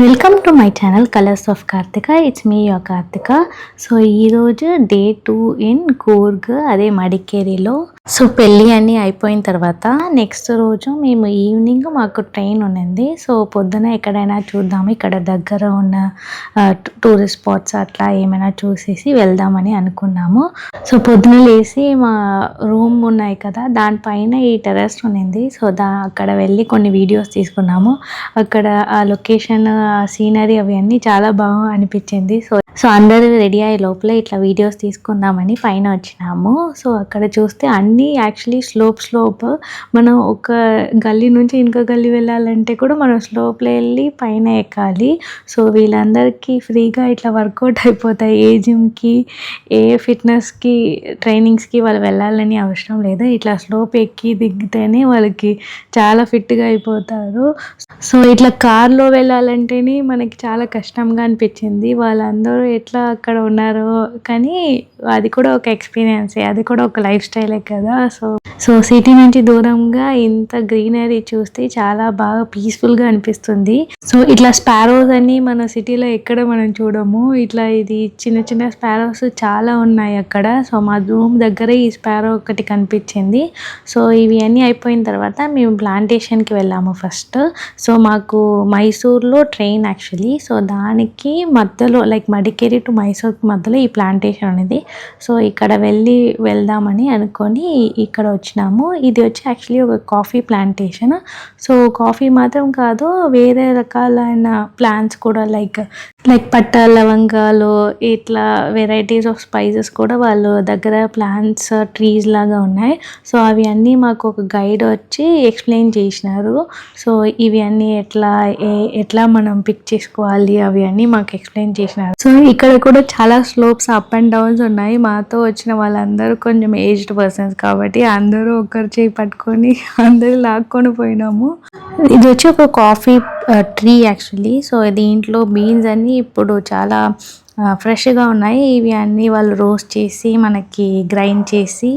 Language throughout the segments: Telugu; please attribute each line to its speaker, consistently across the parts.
Speaker 1: Welcome to my channel colours of Karthika. It's me your Karthika. So ఈరోజు డే 2 ఇన్ కూర్గ్, అదే మడికేరిలో. సో పెళ్ళి అన్నీ అయిపోయిన తర్వాత నెక్స్ట్ రోజు మేము ఈవినింగ్ మాకు ట్రైన్ ఉన్నింది. సో పొద్దున ఎక్కడైనా చూద్దాము, ఇక్కడ దగ్గర ఉన్న టూరిస్ట్ స్పాట్స్ అట్లా ఏమైనా చూసేసి వెళ్దామని అనుకున్నాము. సో పొద్దున లేసి మా రూమ్ ఉన్నాయి కదా, దానిపైన ఈ టెర్రస్ ఉన్నింది. సో అక్కడ వెళ్ళి కొన్ని వీడియోస్ తీసుకున్నాము. అక్కడ ఆ లొకేషన్, సీనరీ అవన్నీ చాలా బాగా అనిపించింది. సో అందరూ రెడీ అయ్యే లోపల ఇట్లా వీడియోస్ తీసుకుందామని పైన వచ్చినాము. సో అక్కడ చూస్తే అన్నీ యాక్చువల్లీ స్లోప్ మనం ఒక గల్లీ నుంచి ఇంకో గల్లీ వెళ్ళాలంటే కూడా మనం స్లోప్లో వెళ్ళి పైన ఎక్కాలి. సో వీళ్ళందరికీ ఫ్రీగా ఇట్లా వర్కౌట్ అయిపోతాయి. ఏ జిమ్కి, ఏ ఫిట్నెస్కి, ట్రైనింగ్స్కి వాళ్ళు వెళ్ళాలని అవసరం లేదు. ఇట్లా స్లోప్ ఎక్కి దిగితేనే వాళ్ళకి చాలా ఫిట్గా అయిపోతారు. సో ఇట్లా కార్లో వెళ్ళాలంటేనే మనకి చాలా కష్టంగా అనిపించింది. వాళ్ళందరూ ఎట్లా అక్కడ ఉన్నారో, కానీ అది కూడా ఒక ఎక్స్పీరియన్సే, అది కూడా ఒక లైఫ్ స్టైలే కదా. సో సిటీ నుంచి దూరంగా ఇంత గ్రీనరీ చూస్తే చాలా బాగా పీస్ఫుల్గా అనిపిస్తుంది. సో ఇట్లా స్పారోస్ అని మన సిటీలో ఎక్కడ మనం చూడము. ఇట్లా ఇది చిన్న చిన్న స్పారోస్ చాలా ఉన్నాయి అక్కడ. సో మా రూమ్ దగ్గరే ఈ స్పారో ఒకటి కనిపించింది. సో ఇవి అన్నీ అయిపోయిన తర్వాత మేము ప్లాంటేషన్కి వెళ్ళాము ఫస్ట్. సో మాకు మైసూర్లో ట్రైన్ యాక్చువల్లీ. సో దానికి మధ్యలో లైక్ మడికేరి టు మైసూర్కి మధ్యలో ఈ ప్లాంటేషన్ అనేది. సో ఇక్కడ వెళ్దామని అనుకొని ఇక్కడ వచ్చినాము. ఇది వచ్చి యాక్చువల్లీ ఒక కాఫీ ప్లాంటేషన్. సో కాఫీ మాత్రం కాదు, వేరే రకాలైన ప్లాంట్స్ కూడా లైక్ పట్ట, లవంగాలు, ఇట్లా వెరైటీస్ ఆఫ్ స్పైసెస్ కూడా వాళ్ళ దగ్గర ప్లాంట్స్, ట్రీస్ లాగా ఉన్నాయి. సో అవి అన్నీ మాకు ఒక గైడ్ వచ్చి ఎక్స్ప్లెయిన్ చేసినారు. సో ఇవి అన్నీ ఎట్లా మనం పిక్ చేసుకోవాలి అవి అన్నీ మాకు ఎక్స్ప్లెయిన్ చేసినారు. సో ఇక్కడ కూడా చాలా స్లోప్స్, అప్ అండ్ డౌన్స్ ఉన్నాయి. మాతో వచ్చిన వాళ్ళందరూ కొంచెం ఏజ్డ్ పర్సన్స్ కాబట్టి అందరూ ఒకరి చేయి పట్టుకొని అందరూ లాక్కొని పోయినాము. ఇది వచ్చి ఒక కాఫీ ట్రీ యాక్చువల్లీ. సో దీంట్లో బీన్స్ అన్నీ ఇప్పుడు చాలా ఫ్రెష్గా ఉన్నాయి. ఇవి అన్నీ వాళ్ళు రోస్ట్ చేసి మనకి గ్రైండ్ చేసి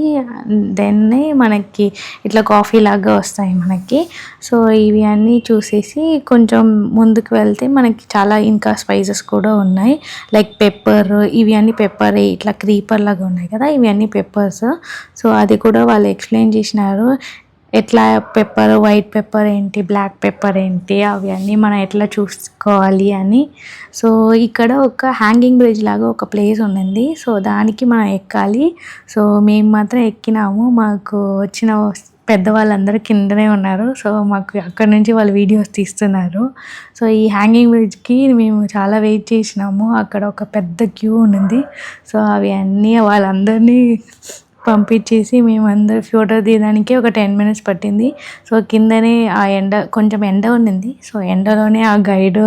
Speaker 1: దెన్ మనకి ఇట్లా కాఫీ లాగా వస్తాయి మనకి. సో ఇవి అన్నీ చూసేసి కొంచెం ముందుకు వెళ్తే మనకి చాలా ఇంకా స్పైసెస్ కూడా ఉన్నాయి, లైక్ పెప్పర్. ఇవి అన్నీ పెప్పర్, ఇట్లా క్రీపర్ లాగా ఉన్నాయి కదా, ఇవి అన్నీ పెప్పర్స్. సో అది కూడా వాళ్ళు ఎక్స్ప్లెయిన్ చేసినారు. ఎట్లా పెప్పర్, వైట్ పెప్పర్ ఏంటి, బ్లాక్ పెప్పర్ ఏంటి, అవి అన్నీ మనం ఎట్లా చూసుకోవాలి అని. సో ఇక్కడ ఒక హ్యాంగింగ్ బ్రిడ్జ్ లాగా ఒక ప్లేస్ ఉంది. సో దానికి మనం ఎక్కాలి. సో మేము మాత్రం ఎక్కినాము. మాకు వచ్చిన పెద్దవాళ్ళందరూ కిందనే ఉన్నారు. సో మాకు అక్కడ నుంచి వాళ్ళు వీడియోస్ తీస్తున్నారు. సో ఈ హ్యాంగింగ్ బ్రిడ్జ్కి మేము చాలా వెయిట్ చేసినాము. అక్కడ ఒక పెద్ద క్యూ ఉంది. సో అవి అన్నీ వాళ్ళందరినీ పంపించేసి మేమందరూ ఫోటో తీయడానికి ఒక 10 minutes పట్టింది. సో కిందనే ఆ కొంచెం ఎండ ఉన్నింది. సో ఎండలోనే ఆ గైడ్,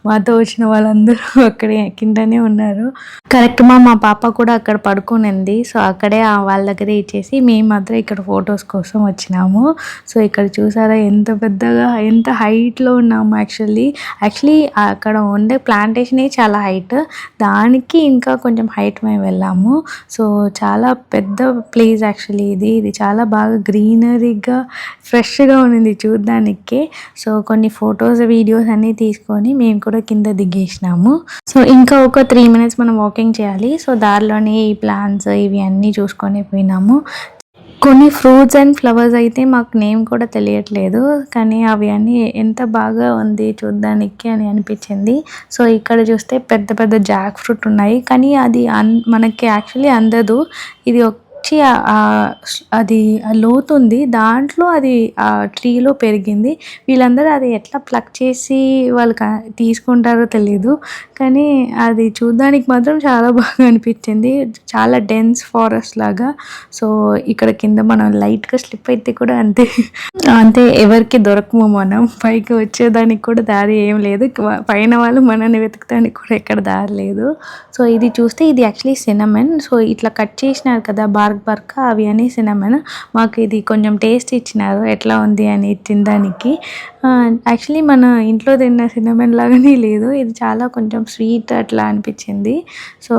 Speaker 1: మాతో వచ్చిన వాళ్ళందరూ అక్కడే కిందనే ఉన్నారు. కరెక్ట్ మా పాప కూడా అక్కడ పడుకునింది. సో అక్కడే వాళ్ళ దగ్గరే ఇచ్చేసి మేము మాత్రం ఇక్కడ ఫొటోస్ కోసం వచ్చినాము. సో ఇక్కడ చూసారా ఎంత పెద్దగా, ఎంత హైట్లో ఉన్నాము. యాక్చువల్లీ అక్కడ ఉండే ప్లాంటేషనే చాలా హైట్, దానికి ఇంకా కొంచెం హైట్ మేము వెళ్ళాము. సో చాలా పెద్ద ప్లేస్ యాక్చువల్లీ ఇది చాలా బాగా గ్రీనరీగా, ఫ్రెష్గా ఉన్నింది చూడ్డానికి. సో కొన్ని ఫొటోస్, వీడియోస్ అన్నీ తీసుకొని మేము కూడా కింద దిగేసినాము. సో ఇంకా ఒక 3 minutes మనం వాకింగ్ చేయాలి. సో దారిలోనే ఈ ప్లాంట్స్ ఇవి అన్నీ చూసుకొని పోయినాము. కొన్ని ఫ్రూట్స్ అండ్ ఫ్లవర్స్ అయితే మాకు నేమ్ కూడా తెలియట్లేదు, కానీ అవి అన్నీ ఎంత బాగా ఉంది చూడ్డానికి అని అనిపించింది. సో ఇక్కడ చూస్తే పెద్ద పెద్ద జాక్ ఫ్రూట్ ఉన్నాయి, కానీ అది మనకి యాక్చువల్లీ అందదు. ఇది వచ్చి అది లోతుంది, దాంట్లో అది ఆ ట్రీలో పెరిగింది. వీళ్ళందరూ అది ఎట్లా ప్లక్ చేసి వాళ్ళు తీసుకుంటారో తెలీదు, కానీ అది చూడ్డానికి మాత్రం చాలా బాగా అనిపించింది. చాలా డెన్స్ ఫారెస్ట్ లాగా. సో ఇక్కడ కింద మనం లైట్గా స్లిప్ అయితే కూడా అంతే ఎవరికి దొరకము. మనం పైకి వచ్చేదానికి కూడా దారి ఏం లేదు, పైన వాళ్ళు మనల్ని వెతకడానికి కూడా ఎక్కడ దారి లేదు. సో ఇది చూస్తే ఇది యాక్చువల్లీ సినమన్. సో ఇట్లా కట్ చేసినారు కదా, బార్క్ డార్క్ బర్కా అవి అని సినమన్. మాకు ఇది కొంచెం టేస్ట్ ఇచ్చినారు ఎట్లా ఉంది అని తినడానికి. యాక్చువల్లీ మన ఇంట్లో తిన్న సినమన్ లాగానే లేదు, ఇది చాలా కొంచెం స్వీట్ అట్లా అనిపించింది. సో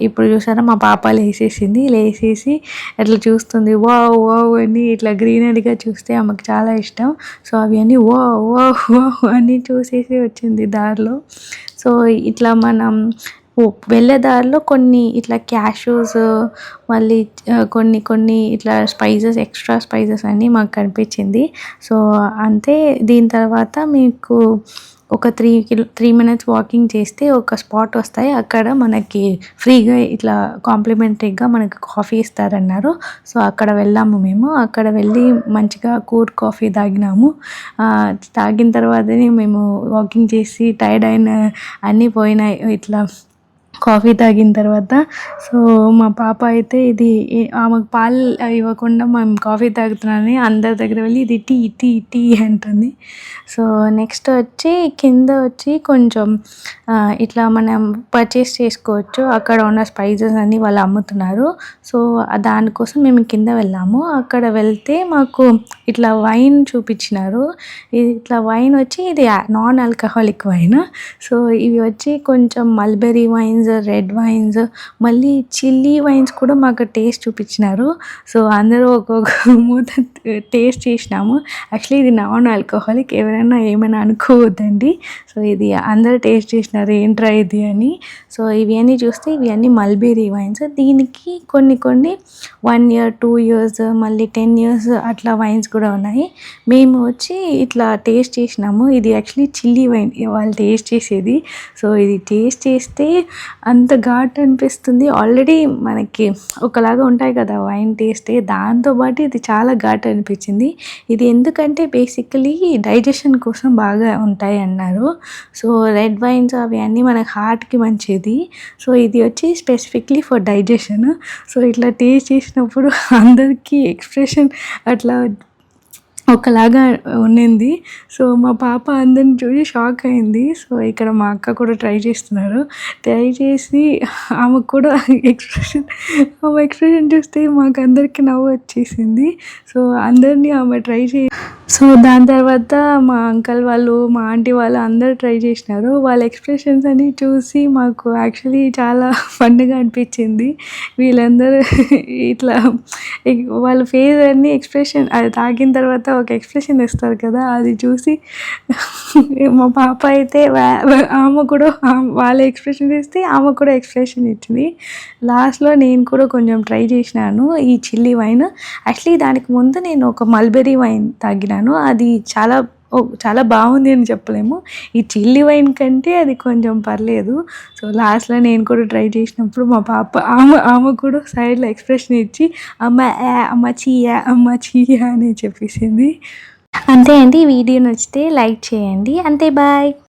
Speaker 1: ఇప్పుడు చూసారా మా పాప లేసేసి అట్లా చూస్తుంది, వావ్ వావ్ అని. ఇట్లా గ్రీనరీగా చూస్తే ఆమెకు చాలా ఇష్టం. సో అవి అన్నీ వావ్ వావ్ వావ్ అని చూసేసి వచ్చింది దారిలో. సో ఇట్లా మనం వెళ్ళే దారిలో కొన్ని ఇట్లా క్యాష్యూస్, మళ్ళీ కొన్ని ఇట్లా స్పైసెస్, ఎక్స్ట్రా స్పైసెస్ అన్నీ మాకు కనిపించింది. సో అంతే. దీని తర్వాత మీకు ఒక 3 minutes వాకింగ్ చేస్తే ఒక స్పాట్ వస్తాయి, అక్కడ మనకి ఫ్రీగా ఇట్లా కాంప్లిమెంటరీగా మనకి కాఫీ ఇస్తారన్నారు. సో అక్కడ వెళ్ళాము మేము. అక్కడ వెళ్ళి మంచిగా కూల్ కాఫీ తాగినాము. తాగిన తర్వాతనే మేము వాకింగ్ చేసి టైర్డ్ అయిన అన్నీ పోయినాయి ఇట్లా కాఫీ తాగిన తర్వాత. సో మా పాప అయితే ఇది ఆమెకు పాలు ఇవ్వకుండా మేము కాఫీ తాగుతున్నానని అందరి దగ్గర వెళ్ళి ఇది టీ టీ టీ అంటుంది. సో నెక్స్ట్ వచ్చి కింద వచ్చి కొంచెం ఇట్లా మనం పర్చేస్ చేసుకోవచ్చు, అక్కడ ఉన్న స్పైసెస్ అన్నీ వాళ్ళు అమ్ముతున్నారు. సో దానికోసం మేము కింద వెళ్ళాము. అక్కడ వెళ్తే మాకు ఇట్లా వైన్ చూపించినారు. ఇట్లా వైన్ వచ్చి ఇది నాన్ ఆల్కహాలిక్ వైన్. సో ఇవి వచ్చి కొంచెం మల్బెరీ వైన్స్, రెడ్ వైన్స్, మళ్ళీ చిల్లీ వైన్స్ కూడా మాకు టేస్ట్ చూపించినారు. సో అందరూ ఒక్కొక్క మూత టేస్ట్ చేసినాము. యాక్చువల్లీ ఇది నాన్ ఆల్కహాలిక్, ఎవరైనా ఏమైనా అనుకోవద్దండి. సో ఇది అందరూ టేస్ట్ చేసినారు ఏంట్రా ఇది అని. సో ఇవి అన్నీ చూస్తే ఇవి అన్నీ మల్బెరీ వైన్స్. దీనికి కొన్ని 1 year 2 years మళ్ళీ 10 years అట్లా వైన్స్ కూడా ఉన్నాయి. మేము వచ్చి ఇట్లా టేస్ట్ చేసినాము. ఇది యాక్చువల్లీ చిల్లీ వైన్ వాళ్ళు టేస్ట్ చేసేది. సో ఇది టేస్ట్ చేస్తే అంత ఘాట్ అనిపిస్తుంది. ఆల్రెడీ మనకి ఒకలాగా ఉంటాయి కదా వైన్ టేస్ట్, దాంతోపాటు ఇది చాలా ఘాట్ అనిపించింది. ఇది ఎందుకంటే బేసికలీ డైజెషన్ కోసం బాగా ఉంటాయి అన్నారు. సో రెడ్ వైన్స్ అవి అన్నీ మన హార్ట్కి మంచిది. సో ఇది వచ్చి స్పెసిఫిక్లీ ఫర్ డైజెషన్. సో ఇట్లా టేస్ట్ చేసినప్పుడు అందరికీ ఎక్స్ప్రెషన్ అట్లా ఒకలాగా ఉన్నింది. సో మా పాప అందరిని చూసి షాక్ అయింది. సో ఇక్కడ మా అక్క కూడా ట్రై చేస్తున్నారు. ట్రై చేసి ఆమెకు కూడా ఆమె ఎక్స్ప్రెషన్ చూస్తే మాకు అందరికీ నవ్వు వచ్చేసింది. సో అందరినీ ఆమె ట్రై సో దాని తర్వాత మా అంకల్ వాళ్ళు, మా ఆంటీ వాళ్ళు అందరూ ట్రై చేసినారు. వాళ్ళ ఎక్స్ప్రెషన్స్ అన్నీ చూసి మాకు యాక్చువల్లీ చాలా ఫన్గా అనిపించింది. వీళ్ళందరూ ఇట్లా వాళ్ళ ఫేస్ అన్నీ ఎక్స్ప్రెషన్, అది తాగిన తర్వాత ఒక ఎక్స్ప్రెషన్ ఇస్తారు కదా, అది చూసి మా పాప అయితే ఆమె కూడా వాళ్ళ ఎక్స్ప్రెషన్ ఇస్తే ఆమె కూడా ఎక్స్ప్రెషన్ ఇచ్చింది. లాస్ట్లో నేను కూడా కొంచెం ట్రై చేసినాను ఈ చిల్లీ వైన్. యాక్చువల్లీ దానికి ముందు నేను ఒక మల్బెరీ వైన్ తాగినాను. అది చాలా బాగుంది అని చెప్పలేము. ఈ చిల్లీ వైన్ కంటే అది కొంచెం పర్లేదు. సో లాస్ట్లో నేను కూడా ట్రై చేసినప్పుడు మా పాప ఆమె కూడా సైడ్లో ఎక్స్ప్రెషన్ ఇచ్చి అమ్మ చీయా అని చెప్పేసింది. అంతే అండి. వీడియో నచ్చితే లైక్ చేయండి. అంతే, బాయ్.